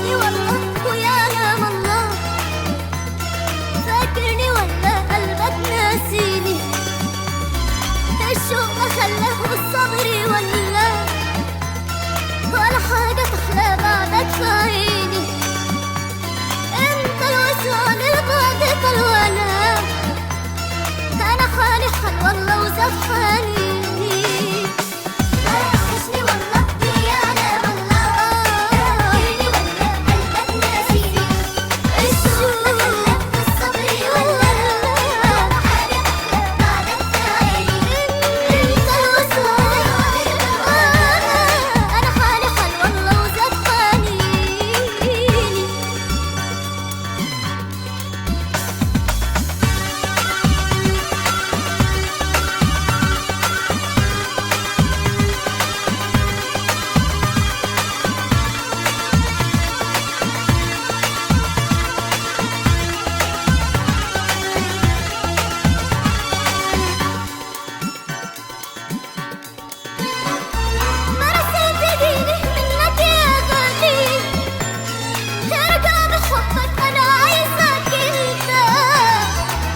وحشني والله ويا نام الله، فاكرني ولا قلبك ناسيني؟ الشوق ما خلاه والصبر ولا حاجة تحلى بعدك في عيني. انت الوصال البعد طال انا حالي حال والله وزاد حنيني. وحشني والله ويا نام الله، فاكرني ولا قلبك ناسيني؟ الشوق ما خلاه والصبر ولا حاجة تحلى بعدك في عيني. انت الوصال انا حالي حال والله وزاد حنيني. ما رسيت ايديني منك يا غالي، ترجع بحبك انا عايزك انت،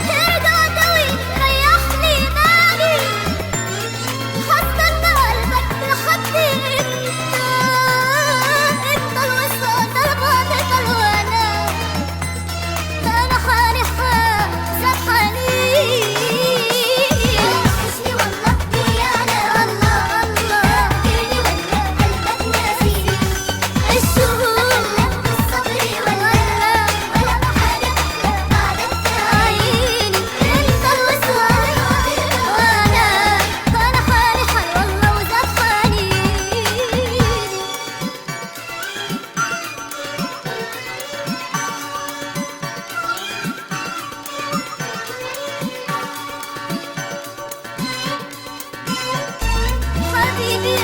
ترجع دويني ريحني بالي، هستنى قلبك لحد امتى؟ انت الوصال البعد طال انا حالي حال زاد حنيني. وحشني والله ويا نام الله، فاكرني ولا قلبك ناسيني؟ الشوق ما خلاه والصبر ولا حاجة تحلى بعدك في عيني. انت الوصال انا حالي حال والله وزاد حنيني. حبيبي